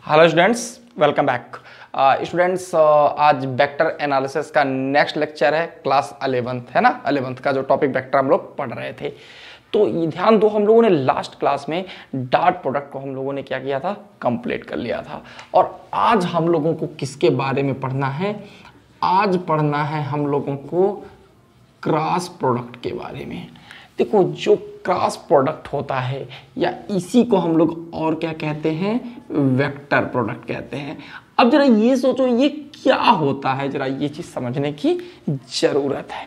Hello students, welcome back. Students, आज vector analysis का next lecture है, क्लास 11th है ना। 11th का जो टॉपिक वेक्टर हम लोग पढ़ रहे थे, तो ये ध्यान दो, हम लोगों ने लास्ट क्लास में डॉट प्रोडक्ट को हम लोगों ने क्या किया था, कंप्लीट कर लिया था। और आज हम लोगों को किसके बारे में पढ़ना है? आज पढ़ना है हम लोगों को क्रॉस प्रोडक्ट के बारे में। देखो, जो क्रॉस प्रोडक्ट होता है या इसी को हम लोग और क्या कहते हैं, वेक्टर प्रोडक्ट कहते हैं। अब जरा ये सोचो, ये क्या होता है, जरा ये चीज समझने की जरूरत है।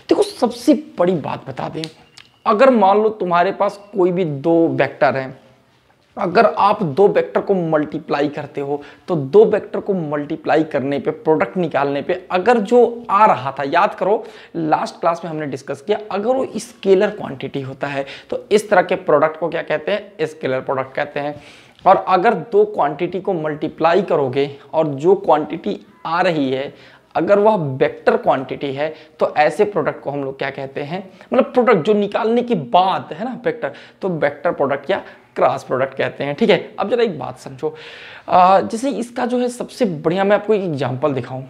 देखो, सबसे बड़ी बात बता दें, अगर मान लो तुम्हारे पास कोई भी दो वेक्टर हैं, अगर आप दो वेक्टर को मल्टीप्लाई करते हो तो दो वेक्टर को मल्टीप्लाई करने पे, प्रोडक्ट निकालने पे, अगर जो आ रहा था, याद करो लास्ट क्लास में हमने डिस्कस किया, अगर वो स्केलर क्वांटिटी होता है तो इस तरह के प्रोडक्ट को क्या कहते हैं, स्केलर प्रोडक्ट कहते हैं। और अगर दो क्वांटिटी को मल्टीप्लाई करोगे और जो क्वांटिटी आ रही है अगर वह वेक्टर क्वांटिटी है तो ऐसे प्रोडक्ट को हम लोग क्या कहते हैं, मतलब प्रोडक्ट जो निकालने के बाद है ना वेक्टर, तो वेक्टर प्रोडक्ट या क्रॉस प्रोडक्ट कहते हैं। ठीक है, अब जरा एक बात समझो, जैसे इसका जो है सबसे बढ़िया मैं आपको एक एग्जांपल दिखाऊं।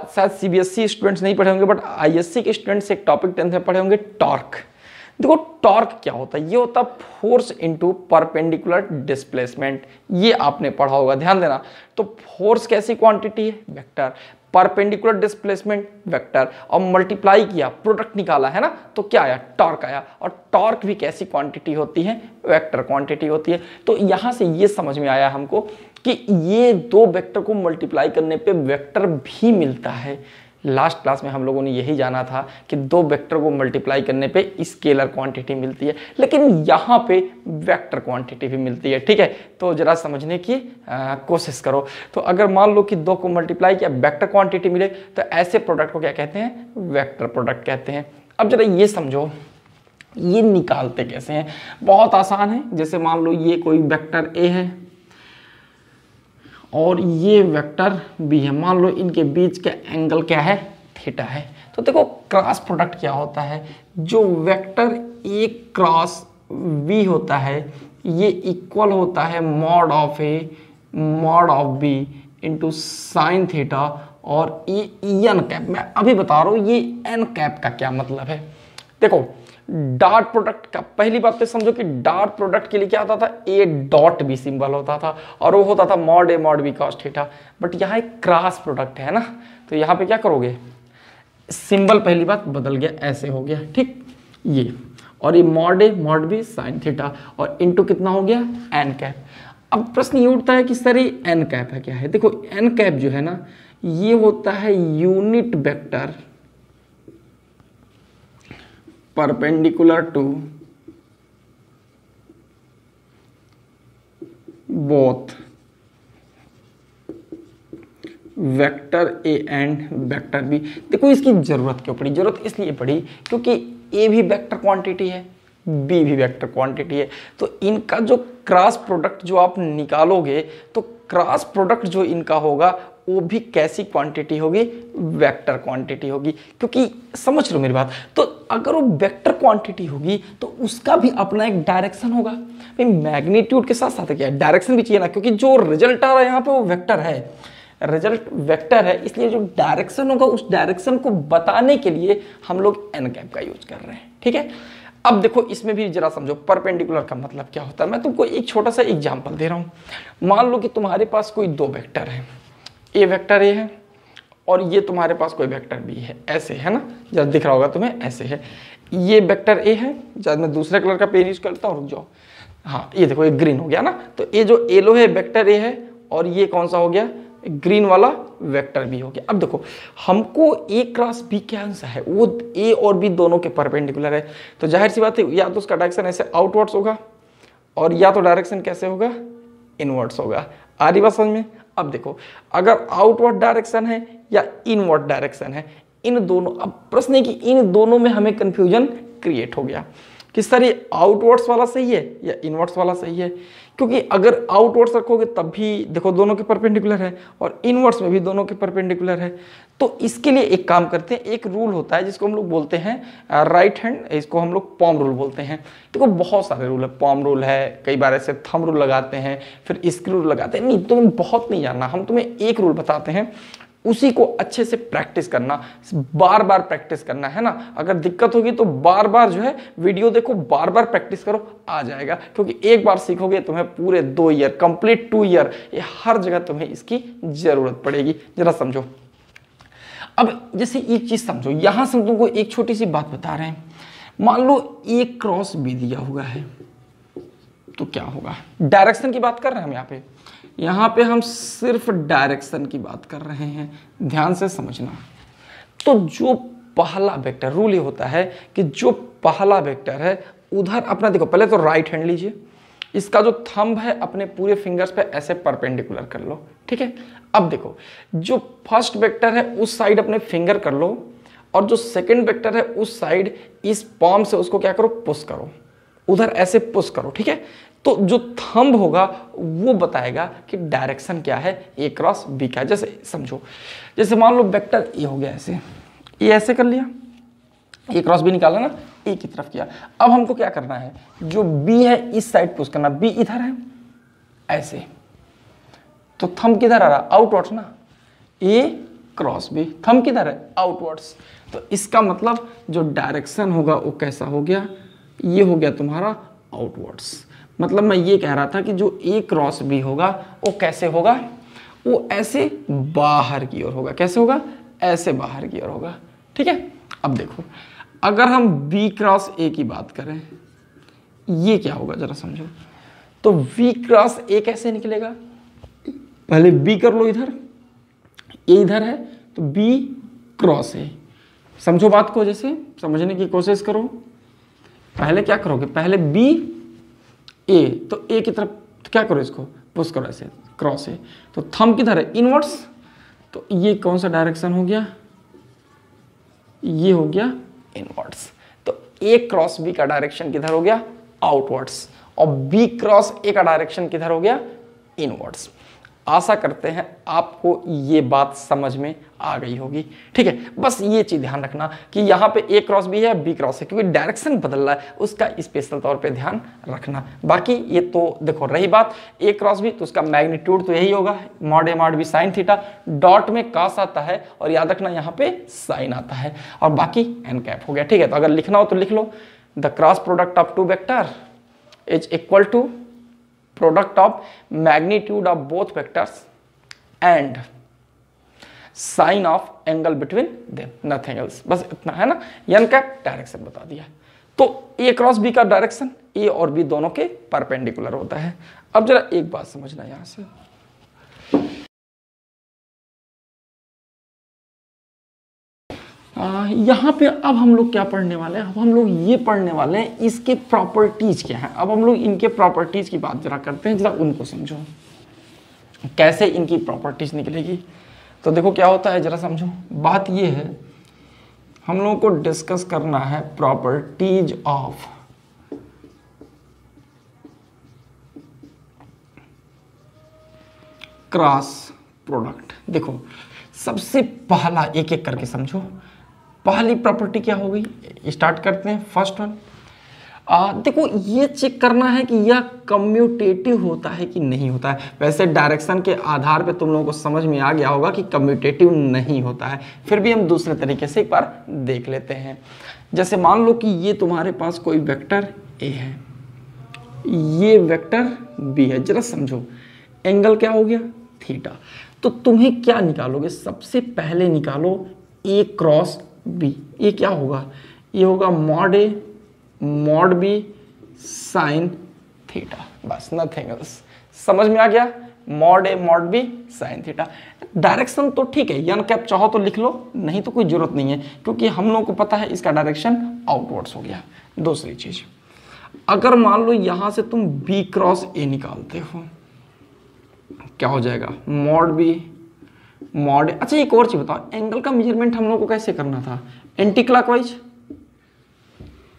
शायद सीबीएसई स्टूडेंट्स नहीं पढ़े होंगे, बट आईएससी के स्टूडेंट्स एक टॉपिक 10th में पढ़े होंगे, टॉर्क। देखो, टॉर्क क्या होता है? ये होता है फोर्स इनटू परपेंडिकुलर डिस्प्लेसमेंट। ये आपने पढ़ा होगा, ध्यान देना। तो फोर्स कैसी क्वांटिटी है, वेक्टर, परपेंडिकुलर डिस्प्लेसमेंट वेक्टर, और मल्टीप्लाई किया, प्रोडक्ट निकाला है ना, तो क्या आया, टॉर्क आया। और टॉर्क भी कैसी क्वांटिटी होती है, वेक्टर क्वांटिटी होती है। तो यहां से ये समझ में आया हमको कि ये दो वेक्टर को मल्टीप्लाई करने पे वेक्टर भी मिलता है। लास्ट क्लास में हम लोगों ने यही जाना था कि दो वेक्टर को मल्टीप्लाई करने पे स्केलर क्वांटिटी मिलती है, लेकिन यहाँ पे वेक्टर क्वांटिटी भी मिलती है। ठीक है, तो जरा समझने की कोशिश करो। तो अगर मान लो कि दो को मल्टीप्लाई किया, वेक्टर क्वांटिटी मिले, तो ऐसे प्रोडक्ट को क्या कहते हैं, वेक्टर प्रोडक्ट कहते हैं। अब जरा ये समझो, ये निकालते कैसे हैं? बहुत आसान है। जैसे मान लो ये कोई वेक्टर ए है और ये वेक्टर बी है, मान लो इनके बीच का एंगल क्या है, थीटा है। तो देखो, क्रॉस प्रोडक्ट क्या होता है, जो वेक्टर ए क्रॉस बी होता है ये इक्वल होता है mod of A mod of B into sine theta, और ये एन कैप। मैं अभी बता रहा हूँ ये एन कैप का क्या मतलब है। देखो, डॉट प्रोडक्ट का पहली बात तो समझो कि डॉट प्रोडक्ट के लिए क्या होता था, ए डॉट बी सिंबल होता था और वो होता था mod A mod B cos theta. But यहाँ एक क्रॉस प्रोडक्ट है ना, तो यहाँ पे क्या करोगे, सिंबल पहली बात बदल गया, ऐसे हो गया। ठीक, ये और ये mod A mod B sine theta और इनटू कितना हो गया, एन कैप। अब प्रश्न ये उठता है कि सर ये एन कैप है क्या है? देखो, एन कैप जो है ना, ये होता है unit vector perpendicular to both vector A and vector B. देखो, इसकी जरूरत क्यों पड़ी? जरूरत इसलिए पड़ी क्योंकि ए भी वेक्टर क्वांटिटी है, बी भी वेक्टर क्वांटिटी है। तो इनका जो क्रॉस प्रोडक्ट जो आप निकालोगे, तो क्रॉस प्रोडक्ट जो इनका होगा वो भी कैसी क्वांटिटी होगी, वेक्टर क्वांटिटी होगी। क्योंकि समझ लो मेरी बात, तो अगर वो वेक्टर क्वांटिटी होगी तो उसका भी अपना एक डायरेक्शन होगा। भाई, मैग्नीट्यूड के साथ साथ क्या है, डायरेक्शन भी चाहिए ना, क्योंकि जो रिजल्ट आ रहा है यहाँ पे वो वेक्टर है, रिजल्ट वेक्टर है, इसलिए जो डायरेक्शन होगा उस डायरेक्शन को बताने के लिए हम लोग एन कैप का यूज कर रहे हैं। ठीक है, अब देखो इसमें भी जरा समझो परपेंडिकुलर का मतलब क्या होता है। मैं तुमको एक छोटा सा एग्जांपल दे रहा हूं। मान लो कि तुम्हारे पास कोई दो वेक्टर है, ए वेक्टर ए है और ये तुम्हारे पास कोई वेक्टर बी है, ऐसे है ना, जरा दिख रहा होगा तुम्हें, ऐसे है। ये वेक्टर ए है, जब मैं दूसरे कलर का पेन यूज करता हूँ, रुक जाओ, हाँ ये देखो, ये ग्रीन हो गया ना। तो ये जो येलो है वेक्टर ए है और ये कौन सा हो गया, ग्रीन वाला वेक्टर बी हो गया। अब देखो, हमको ए क्रॉस बी क्या आंसर है, वो ए और बी दोनों के परपेंडिकुलर है, तो जाहिर सी बात है या तो उसका डायरेक्शन ऐसे आउटवर्ड्स होगा और या तो डायरेक्शन कैसे होगा, इनवर्ड्स होगा। आ रही बात समझ में? अब देखो, अगर आउटवर्ड डायरेक्शन है या इनवर्ड डायरेक्शन है, इन दोनों, अब प्रश्न है कि इन दोनों में हमें कंफ्यूजन क्रिएट हो गया। किस तरह, ये आउटवर्ड्स वाला सही है या इनवर्ड्स वाला सही है? क्योंकि अगर आउटवर्ड्स रखोगे तब भी देखो दोनों के परपेंडिकुलर है और इनवर्ड्स में भी दोनों के परपेंडिकुलर है। तो इसके लिए एक काम करते हैं, एक रूल होता है जिसको हम लोग बोलते हैं राइट हैंड, इसको हम लोग पॉम रूल बोलते हैं। देखो बहुत सारे रूल है, पॉम रूल है, कई बार ऐसे थंब रूल लगाते हैं, फिर स्क्रू रूल लगाते हैं। नहीं, तुम्हें बहुत नहीं जानना, हम तुम्हें एक रूल बताते हैं, उसी को अच्छे से प्रैक्टिस करना, बार बार प्रैक्टिस करना है ना। अगर दिक्कत होगी तो बार बार जो है वीडियो देखो, बार बार प्रैक्टिस करो, आ जाएगा। क्योंकि एक बार सीखोगे तुम्हें पूरे 2 ईयर, कंप्लीट 2 ईयर, ये हर जगह तुम्हें इसकी जरूरत पड़ेगी। जरा समझो, अब जैसे एक चीज समझो, यहां से हम तुमको एक छोटी सी बात बता रहे हैं। मान लो A क्रॉस B दिया हुआ है, तो क्या होगा? डायरेक्शन की बात कर रहे हैं हम यहाँ पे हम सिर्फ डायरेक्शन की बात कर रहे हैं, ध्यान से समझना। तो जो पहला वेक्टर, रूल ये होता है कि जो पहला वेक्टर है उधर अपना, देखो पहले तो राइट हैंड लीजिए, इसका जो थंब है अपने पूरे फिंगर्स पे ऐसे परपेंडिकुलर कर लो, ठीक है। अब देखो जो फर्स्ट वेक्टर है उस साइड अपने फिंगर कर लो, और जो सेकंड वेक्टर है उस साइड इस पॉम से उसको क्या करो, पुश करो, उधर ऐसे पुश करो, ठीक है। तो जो थंब होगा वो बताएगा कि डायरेक्शन क्या है, A क्रॉस B का। जैसे समझो, जैसे मान लो वेक्टर A हो गया, ऐसे ये ऐसे कर लिया, A क्रॉस B निकाला ना, A की तरफ किया। अब हमको क्या करना है, जो B है इस साइड पुश करना, B इधर है ऐसे, तो थंब किधर आ रहा, आउटवर्ड्स ना, A क्रॉस B, थंब किधर है, आउटवर्ड्स। तो इसका मतलब जो डायरेक्शन होगा वो कैसा हो गया, ये हो गया तुम्हारा आउटवर्ड्स। मतलब मैं ये कह रहा था कि जो A क्रॉस B होगा वो कैसे होगा, वो ऐसे बाहर की ओर होगा। कैसे होगा, ऐसे बाहर की ओर होगा, ठीक है। अब देखो अगर हम B क्रॉस A की बात करें, ये क्या होगा जरा समझो। तो V क्रॉस A कैसे निकलेगा, पहले B कर लो, इधर A इधर है तो B क्रॉस A। समझो बात को, जैसे समझने की कोशिश करो। पहले क्या करोगे, पहले B A, तो A की तरफ तो क्या करो, इसको पुश करो ऐसे, क्रॉस A। तो थंब किधर है, इनवर्ड्स, तो ये कौन सा डायरेक्शन हो गया, ये हो गया इनवर्ड्स। तो A क्रॉस B का डायरेक्शन किधर हो गया, आउटवर्ड्स, और B क्रॉस A का डायरेक्शन किधर हो गया, इनवर्ड्स। आशा करते हैं आपको ये बात समझ में आ गई होगी, ठीक है। बस ये चीज ध्यान रखना कि यहाँ पे A क्रॉस B है, B क्रॉस है, क्योंकि डायरेक्शन बदल रहा है, उसका स्पेशल तौर पे ध्यान रखना। बाकी ये तो देखो रही बात A क्रॉस B, तो उसका मैग्नीट्यूड तो यही होगा, mod A mod B sine theta. Dot में कास आता है और याद रखना यहाँ पे साइन आता है, और बाकी एन कैप हो गया, ठीक है। तो अगर लिखना हो तो लिख लो, the cross product of two vector is equal to product of magnitude of both vectors and sin of angle between them, nothing else। बस इतना है ना, n का डायरेक्शन बता दिया। तो A क्रॉस B का डायरेक्शन A और B दोनों के परपेंडिकुलर होता है। अब जरा एक बात समझना यहां से, यहाँ पे अब हम लोग क्या पढ़ने वाले हैं, अब हम लोग ये पढ़ने वाले हैं इसके प्रॉपर्टीज क्या हैं। अब हम लोग इनके प्रॉपर्टीज की बात जरा करते हैं, जरा उनको समझो कैसे इनकी प्रॉपर्टीज निकलेगी। तो देखो क्या होता है, जरा समझो। बात ये है, हम लोगों को डिस्कस करना है प्रॉपर्टीज ऑफ क्रॉस प्रोडक्ट। देखो सबसे पहला एक एक करके समझो। पहली प्रॉपर्टी क्या हो गई, स्टार्ट करते हैं फर्स्ट वन। देखो ये चेक करना है कि यह कम्यूटेटिव होता है कि नहीं होता है। वैसे डायरेक्शन के आधार पे तुम लोगों को समझ में आ गया होगा कि कम्यूटेटिव नहीं होता है, फिर भी हम दूसरे तरीके से एक बार देख लेते हैं। जैसे मान लो कि ये तुम्हारे पास कोई वेक्टर A है, ये वेक्टर B है। जरा समझो, एंगल क्या हो गया, थीटा। तो तुम्हें क्या निकालोगे, सबसे पहले निकालो A क्रॉस B। ये क्या होगा, ये होगा mod A mod B sine theta, बस नथिंग एल्स। समझ में आ गया, mod A mod B sine theta. Direction तो ठीक है, यन कैप चाहो तो लिख लो, नहीं तो कोई जरूरत नहीं है, क्योंकि हम लोगों को पता है इसका डायरेक्शन आउटवर्ड्स हो गया। दूसरी चीज, अगर मान लो यहां से तुम B क्रॉस A निकालते हो, क्या हो जाएगा, मॉड B मॉड। अच्छा एक और चीज बताओ, एंगल का मेजरमेंट हम लोग को कैसे करना था, एंटी क्लॉकवाइज।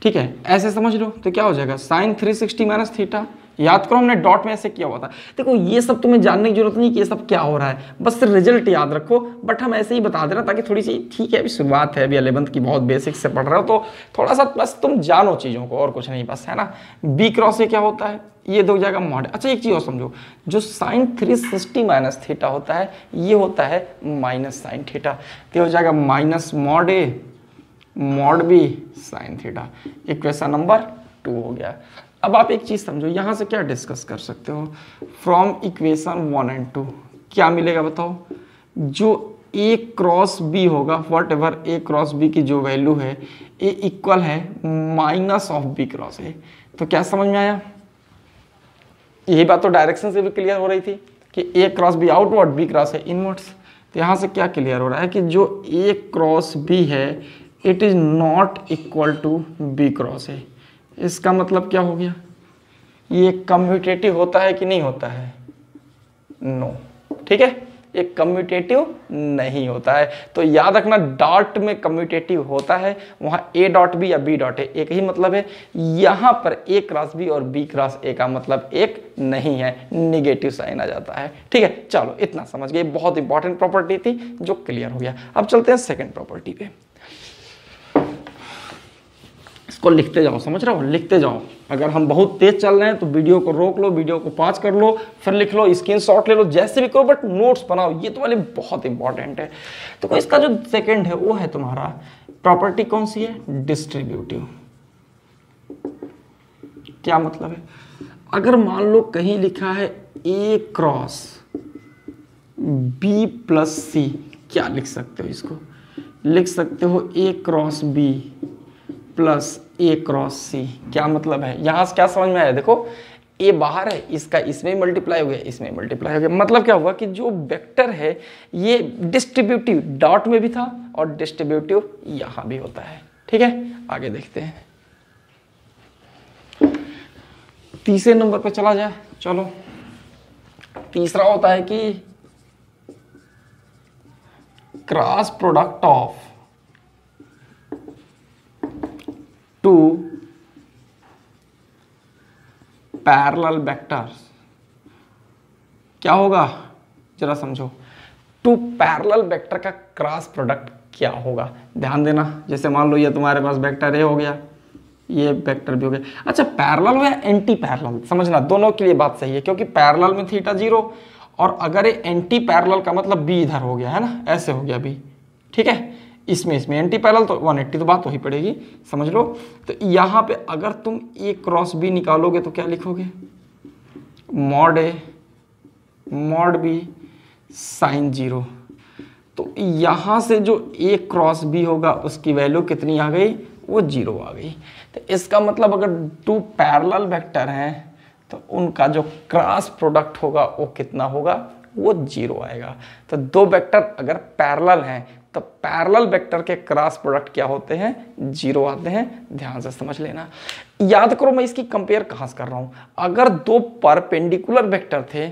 ठीक है, ऐसे समझ लो तो क्या हो जाएगा साइन 360 माइनस थीटा। याद करो हमने डॉट में ऐसे किया हुआ था। देखो ये सब तुम्हें जानने की जरूरत नहीं कि ये सब क्या हो रहा है, बस रिजल्ट याद रखो। बट हम ऐसे ही बता दे रहे ताकि थोड़ी सी, ठीक है अभी शुरुआत है, अभी 11th की बहुत बेसिक से पढ़ रहे हो तो थोड़ा सा बस तुम जानो चीज़ों को, और कुछ नहीं बस, है ना। बी क्रॉस ए क्या होता है, ये दो जाएगा मॉड। अच्छा एक चीज़ और समझो, जो साइन 360 माइनस थीटा होता है ये होता है माइनस साइन थीटा, तो हो जाएगा minus mod A mod B sine theta. Equation number 2 हो गया। अब आप एक चीज समझो, यहां से क्या डिस्कस कर सकते हो, फ्रॉम इक्वेशन 1 एंड 2 क्या मिलेगा बताओ। जो ए क्रॉस बी होगा, whatever A cross B की जो वैल्यू है, ए इक्वल है minus of B cross A. तो क्या समझ में आया, यही बात तो डायरेक्शन से भी क्लियर हो रही थी कि A cross B outward, B cross है इनवर्ड्स। तो यहां से क्या क्लियर हो रहा है कि जो ए क्रॉस बी है it is not equal to B cross A. इसका मतलब क्या हो गया, ये कम्यूटेटिव होता है कि नहीं होता है, नो, ठीक है, ये कम्यूटेटिव नहीं होता है। तो याद रखना डॉट में कम्यूटेटिव होता है, वहां ए डॉट बी या बी डॉट ए एक ही मतलब है। यहां पर ए क्रॉस बी और बी क्रॉस ए का मतलब एक नहीं है, निगेटिव साइन आ जाता है। ठीक है, चलो इतना समझ गए, बहुत इंपॉर्टेंट प्रॉपर्टी थी जो क्लियर हो गया। अब चलते हैं सेकेंड प्रॉपर्टी पे। इसको लिखते जाओ, समझ रहे हो, लिखते जाओ। अगर हम बहुत तेज चल रहे हैं तो वीडियो को रोक लो, वीडियो को पॉज कर लो, फिर लिख लो, स्क्रीनशॉट ले लो, जैसे भी करो, बट नोट्स बनाओ, ये तुम्हारे लिए बहुत इंपॉर्टेंट है। तो इसका जो सेकंड है वो है तुम्हारा प्रॉपर्टी कौन सी है, डिस्ट्रीब्यूटिव। क्या मतलब है, अगर मान लो कहीं लिखा है ए क्रॉस बी प्लस सी, क्या लिख सकते हो, इसको लिख सकते हो ए क्रॉस बी प्लस ए क्रॉस सी। क्या मतलब है, यहां से क्या समझ में आया, देखो ए बाहर है, इसका इसमें मल्टीप्लाई हो गया, इसमें मल्टीप्लाई हो गया। मतलब क्या हुआ कि जो वेक्टर है ये डिस्ट्रीब्यूटिव डॉट में भी था और डिस्ट्रीब्यूटिव यहां भी होता है। ठीक है, आगे देखते हैं, तीसरे नंबर पे चला जाए। चलो तीसरा होता है कि cross product of two parallel vectors. क्या होगा जरा समझो, टू पैरेलल वेक्टर का क्रॉस प्रोडक्ट क्या होगा। ध्यान देना, जैसे मान लो ये तुम्हारे पास वेक्टर ए हो गया, ये वेक्टर भी हो गया। अच्छा पैरेलल हो या एंटी पैरेलल, समझना दोनों के लिए बात सही है, क्योंकि पैरेलल में थीटा 0 और अगर ये एंटी पैरेलल का मतलब बी इधर हो गया है ना, ऐसे हो गया बी। ठीक है, इसमें एंटी पैरेलल तो 180 तो बात वही पड़ेगी, समझ लो। तो यहाँ पे अगर तुम ए क्रॉस बी निकालोगे तो क्या लिखोगे, mod A mod B sign 0। तो यहाँ से जो ए क्रॉस बी होगा उसकी वैल्यू कितनी आ गई, वो 0 आ गई। तो इसका मतलब अगर 2 पैरेलल वेक्टर हैं तो उनका जो क्रॉस प्रोडक्ट होगा वो कितना होगा, वो 0 आएगा। तो 2 वेक्टर अगर पैरेलल हैं तो पैरेलल वेक्टर के क्रॉस प्रोडक्ट क्या होते हैं, 0 आते हैं। ध्यान से समझ लेना, याद करो मैं इसकी कंपेयर कहां से कर रहा हूं। अगर 2 परपेंडिकुलर वेक्टर थे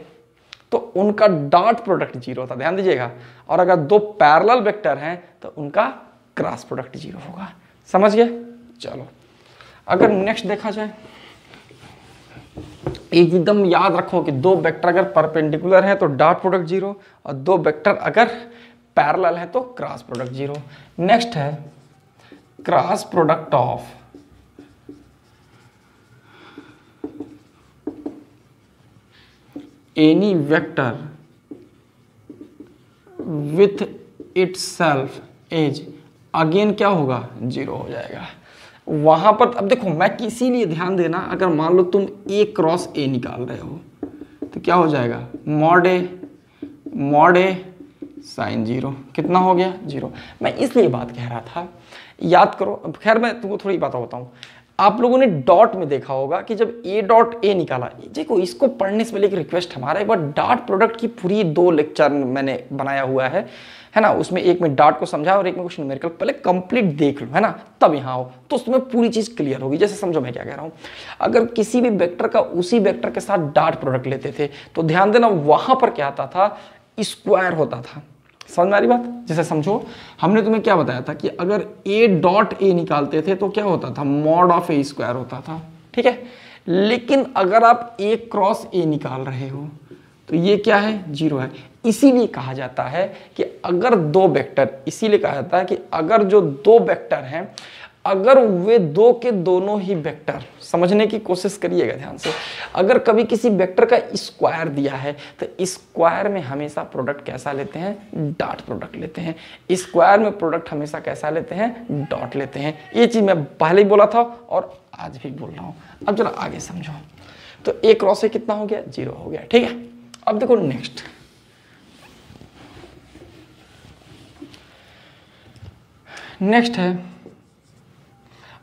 तो उनका डॉट प्रोडक्ट 0 था, ध्यान दीजिएगा। और अगर 2 पैरेलल वेक्टर हैं तो उनका क्रॉस प्रोडक्ट 0 होगा, समझ गए। चलो अगर नेक्स्ट देखा जाए, एकदम याद रखो कि 2 वेक्टर अगर परपेंडिकुलर है तो डॉट प्रोडक्ट 0 और 2 वेक्टर अगर पैरेलल है तो क्रॉस प्रोडक्ट 0। नेक्स्ट है cross product of any vector with itself as, again क्या होगा, 0 हो जाएगा वहां पर। अब देखो मैं किसी लिए ध्यान देना, अगर मान लो तुम ए क्रॉस ए निकाल रहे हो तो क्या हो जाएगा, मॉड ए साइन 0। कितना हो गया, 0। मैं इसलिए बात कह रहा था, याद करो। अब खैर मैं तुमको थोड़ी बात बताऊं, आप लोगों ने डॉट में देखा होगा कि जब ए डॉट ए निकाला, देखो इसको पढ़ने से पहले एक रिक्वेस्ट हमारा, एक बार डॉट प्रोडक्ट की पूरी 2 लेक्चर मैंने बनाया हुआ है ना, उसमें एक में डॉट को समझा और एक में कुछ न्यूमेरिकल, पहले कंप्लीट देख लो, है ना, तब यहाँ हो तो उसमें पूरी चीज क्लियर होगी। जैसे समझो मैं क्या कह रहा हूँ, अगर किसी भी वेक्टर का उसी वेक्टर के साथ डॉट प्रोडक्ट लेते थे तो ध्यान देना वहां पर क्या आता था, स्क्वायर होता था। समझ में आ रही बात? जैसे समझो हमने तुम्हें क्या बताया था कि अगर a डॉट ए निकालते थे तो क्या होता था, मॉड ऑफ ए स्क्वायर होता था, ठीक है। लेकिन अगर आप a क्रॉस ए निकाल रहे हो तो ये क्या है, 0 है। इसीलिए कहा जाता है कि अगर दो वेक्टर, इसीलिए कहा जाता है कि अगर जो दो वेक्टर हैं, अगर वे दो के दोनों ही वेक्टर, समझने की कोशिश करिएगा ध्यान से, अगर कभी किसी वेक्टर का स्क्वायर दिया है तो स्क्वायर में हमेशा प्रोडक्ट कैसा लेते हैं, डॉट प्रोडक्ट लेते हैं। स्क्वायर में प्रोडक्ट हमेशा कैसा लेते हैं, डॉट लेते हैं। ये चीज मैं पहले ही बोला था और आज भी बोल रहा हूं। अब जरा आगे समझो, तो a क्रॉस ए कितना हो गया, 0 हो गया, ठीक है। अब देखो नेक्स्ट, है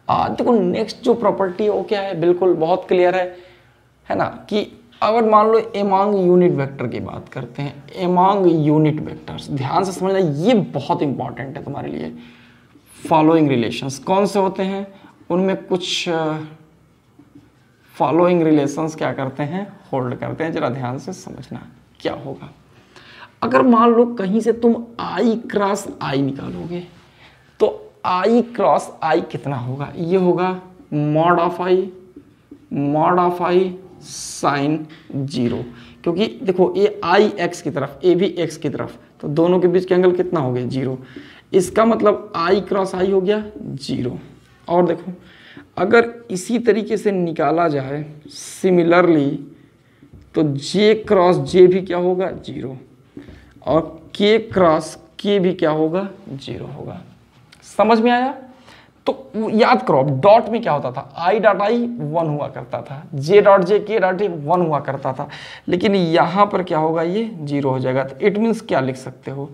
देखो नेक्स्ट जो प्रॉपर्टी है वो क्या है, बिल्कुल बहुत क्लियर है ना, कि अगर मान लो एमॉन्ग यूनिट वेक्टर की बात करते हैं, एमॉन्ग यूनिट वेक्टर्स, ध्यान से समझना, ये बहुत इंपॉर्टेंट है तुम्हारे लिए। फॉलोइंग रिलेशंस कौन से होते हैं, उनमें कुछ फॉलोइंग रिलेशंस क्या करते हैं, होल्ड करते हैं। जरा ध्यान से समझना क्या होगा। अगर मान लो कहीं से तुम i क्रॉस i निकालोगे तो i क्रॉस i कितना होगा, ये होगा मॉड ऑफ i साइन 0, क्योंकि देखो ये i x की तरफ, a भी x की तरफ, तो दोनों के बीच के एंगल कितना हो गया, 0। इसका मतलब i क्रॉस i हो गया 0। और देखो अगर इसी तरीके से निकाला जाए सिमिलरली तो j क्रॉस j भी क्या होगा, 0, और k क्रॉस k भी क्या होगा, 0 होगा। समझ में आया? तो याद करो, अब डॉट में क्या होता था, i डॉट i 1 हुआ करता था, j dot j k dot j 1 हुआ करता था, लेकिन यहां पर क्या होगा, ये 0 हो जाएगा। तो इट मीन्स क्या लिख सकते हो,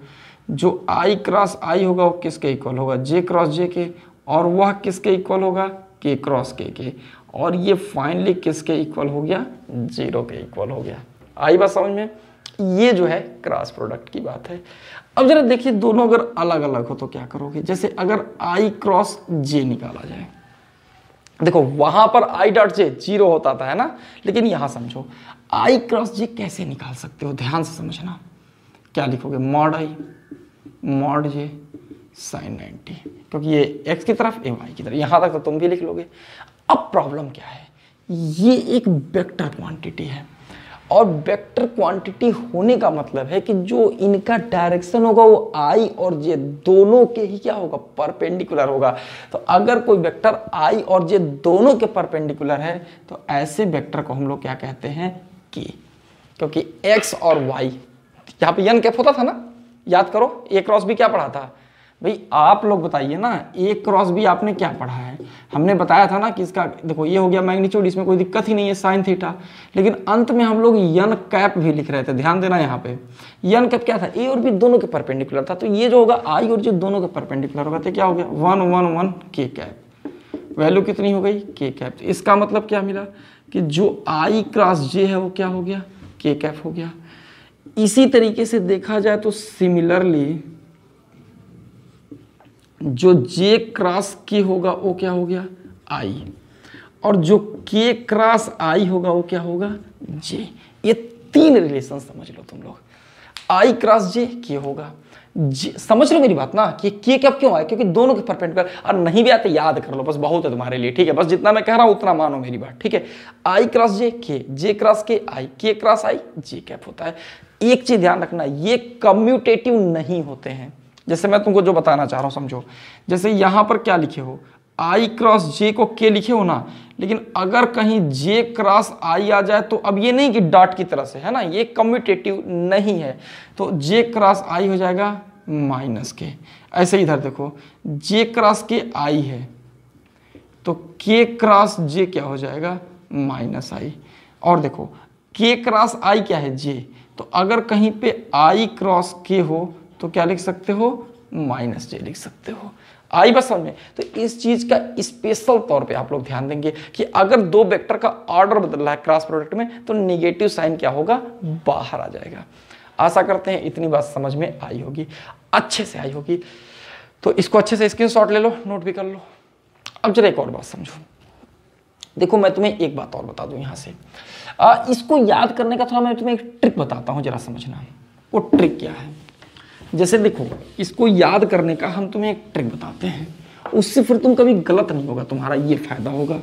जो i क्रॉस i होगा वो किसके इक्वल होगा, j क्रॉस j के, और वह किसके इक्वल होगा, k क्रॉस k के, और ये फाइनली किसके इक्वल हो गया, 0 के इक्वल हो गया। आई बात समझ में? ये जो है क्रॉस प्रोडक्ट की बात है। अब जरा देखिए, दोनों अगर अलग अलग हो तो क्या करोगे। जैसे अगर i क्रॉस j निकाला जाए, देखो वहां पर i डॉट j 0 होता था, है ना, लेकिन यहां समझो i क्रॉस j कैसे निकाल सकते हो, ध्यान से समझना। क्या लिखोगे, mod i mod j sine 90, क्योंकि ये x की तरफ, ये y की तरफ, यहां तक तो तुम भी लिख लोगे। अब प्रॉब्लम क्या है, ये एक वेक्टर क्वांटिटी है, और वेक्टर क्वांटिटी होने का मतलब है कि जो इनका डायरेक्शन होगा वो i और j दोनों के ही क्या होगा, परपेंडिकुलर होगा। तो अगर कोई वेक्टर i और j दोनों के परपेंडिकुलर है तो ऐसे वेक्टर को हम लोग क्या कहते हैं, k, क्योंकि x और y, यहाँ पे n कैप होता था ना, याद करो। a क्रॉस भी क्या पढ़ा था भाई, आप लोग बताइए ना, a क्रॉस भी आपने क्या पढ़ा है, हमने बताया था ना कि इसका देखो ये हो गया मैग्नीट्यूड, इसमें कोई दिक्कत ही नहीं है, साइन थीटा, लेकिन अंत में हम लोग n कैप भी लिख रहे थे। ध्यान देना, यहाँ पे n कैप क्या था, a और b दोनों के परपेंडिकुलर था, तो ये जो होगा i और j दोनों के परपेंडिकुलर होगा, तो क्या हो गया 1 1 1 k कैप, वैल्यू कितनी हो गई, k कैप। तो इसका मतलब क्या मिला कि जो i क्रॉस j है वो क्या हो गया, k कैप हो गया। इसी तरीके से देखा जाए तो सिमिलरली जो j क्रॉस k होगा वो क्या हो गया, i, और जो k क्रॉस i होगा वो क्या होगा, j। ये तीन रिलेशन समझ लो तुम लोग, i क्रॉस j k होगा, समझ लो मेरी बात ना, कि k कब क्यों आए, क्योंकि दोनों के परपेंडिकुलर। और नहीं भी आते याद कर लो, बस बहुत है तुम्हारे लिए, ठीक है, बस जितना मैं कह रहा हूं उतना मानो मेरी बात, ठीक है। i cross j k, j cross k i, k cross i j cap होता है। एक चीज ध्यान रखना, ये कम्यूटेटिव नहीं होते हैं। जैसे मैं तुमको जो बताना चाह रहा हूं समझो, जैसे यहां पर क्या लिखे हो, i क्रॉस j को k लिखे हो ना, लेकिन अगर कहीं j क्रॉस i आ जाए तो अब ये नहीं कि डॉट की तरह से, है ना, ये कम्यूटेटिव नहीं है, तो j क्रॉस i हो जाएगा माइनस के। ऐसे इधर देखो, j क्रॉस k i है तो k क्रॉस j क्या हो जाएगा, माइनस i। और देखो k क्रॉस i क्या है, j, तो अगर कहीं पे i क्रॉस k हो तो क्या लिख सकते हो, माइनस j लिख सकते हो। आई बस समझ में? तो इस चीज का स्पेशल तौर पे आप लोग ध्यान देंगे कि अगर दो वेक्टर का ऑर्डर बदल रहा है क्रॉस प्रोडक्ट में तो नेगेटिव साइन क्या होगा, बाहर आ जाएगा। आशा करते हैं इतनी बात समझ में आई होगी, अच्छे से आई होगी। तो इसको अच्छे से स्क्रीनशॉट ले लो, नोट भी कर लो। अब जरा एक और बात समझो, देखो मैं तुम्हें एक बात और बता दूं यहां से, इसको याद करने का थोड़ा मैं तुम्हें एक ट्रिक बताता हूं, जरा समझना। वो ट्रिक क्या है, जैसे देखो, इसको याद करने का हम तुम्हें एक ट्रिक बताते हैं, उससे फिर तुम कभी गलत नहीं होगा, तुम्हारा ये फायदा होगा।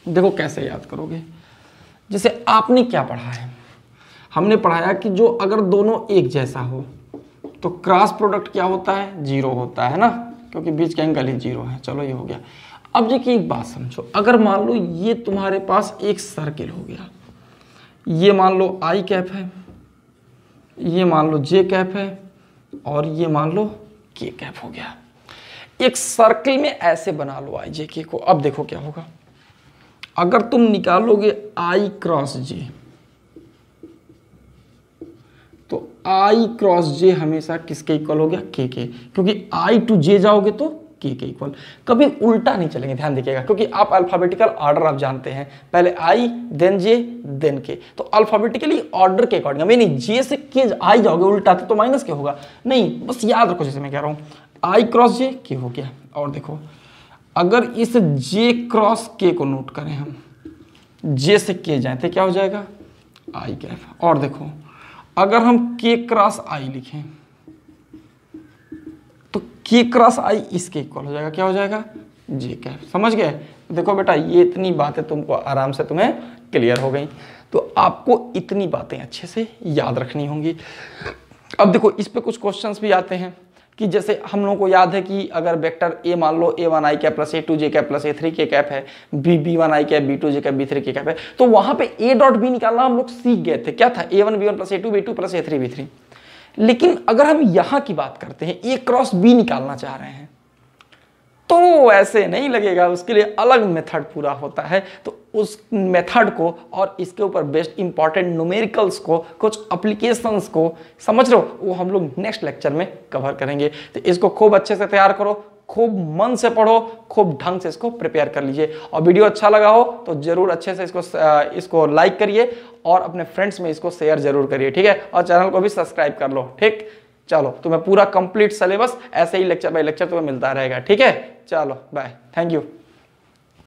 देखो कैसे याद करोगे। जैसे आपने क्या पढ़ा है, हमने पढ़ाया कि जो अगर दोनों एक जैसा हो तो क्रॉस प्रोडक्ट क्या होता है, जीरो होता है ना, क्योंकि बीच का एंगल ही जीरो है। चलो ये हो गया। अब देखिए एक बात समझो, अगर मान लो ये तुम्हारे पास एक सर्किल हो गया, ये मान लो आई कैप है, ये मान लो जे कैप है, और ये मान लो के कैप हो गया। एक सर्किल में ऐसे बना लो आई जे के को। अब देखो क्या होगा, अगर तुम निकालोगे आई क्रॉस जे, तो आई क्रॉस जे हमेशा किसके इक्वल हो गया, के, क्योंकि आई टू जे जाओगे तो के इक्वल। कभी उल्टा नहीं चलेंगे, ध्यान दीजिएगा, क्योंकि आप अल्फाबेटिकल ऑर्डर आप जानते हैं, पहले आई देन जे देन के, तो अल्फाबेटिकली ऑर्डर के अकॉर्डिंग। मैं नहीं जे से के आई जाओगे उल्टा तो माइनस के होगा, नहीं, बस याद रखो जैसे मैं कह रहा हूं आई क्रॉस जे के हो गया। और देखो अगर इस जे क्रॉस के को नोट करें हम, जे से के जाए तो क्या हो जाएगा, आई कैप। और देखो अगर हम के क्रॉस आई लिखें तो के क्रॉस आई इसके इक्वल हो जाएगा, क्या हो जाएगा, जे कैप। समझ गए। देखो बेटा ये इतनी बातें तुमको आराम से तुम्हें क्लियर हो गई, तो आपको इतनी बातें अच्छे से याद रखनी होंगी। अब देखो इस पे कुछ क्वेश्चंस भी आते हैं कि जैसे हम लोगों को याद है कि अगर वेक्टर ए मान लो a1 i cap plus a2 j cap plus a3 k cap है, b1 i cap b2 j cap b3 k cap है, तो वहां पे a डॉट b निकालना हम लोग सीख गए थे। क्या था, a1 b1 plus a2 b2 plus a3 b3। लेकिन अगर हम यहां की बात करते हैं, a क्रॉस b निकालना चाह रहे हैं, तो ऐसे नहीं लगेगा, उसके लिए अलग मेथड पूरा होता है। तो उस मेथड को और इसके ऊपर बेस्ड इंपॉर्टेंट न्यूमेरिकल्स को, कुछ एप्लीकेशंस को समझ रहे हो, वो हम लोग नेक्स्ट लेक्चर में कवर करेंगे। तो इसको खूब अच्छे से तैयार करो, खूब मन से पढ़ो, खूब ढंग से इसको प्रिपेयर कर लीजिए। और वीडियो अच्छा लगा हो तो जरूर अच्छे से इसको लाइक करिए और अपने फ्रेंड्स में इसको शेयर जरूर करिए, ठीक है। और चैनल को भी सब्सक्राइब कर लो, ठीक। चलो तुम्हें पूरा कंप्लीट सिलेबस ऐसे ही लेक्चर बाय लेक्चर तुम्हें मिलता रहेगा, ठीक है। चलो बाय, थैंक यू।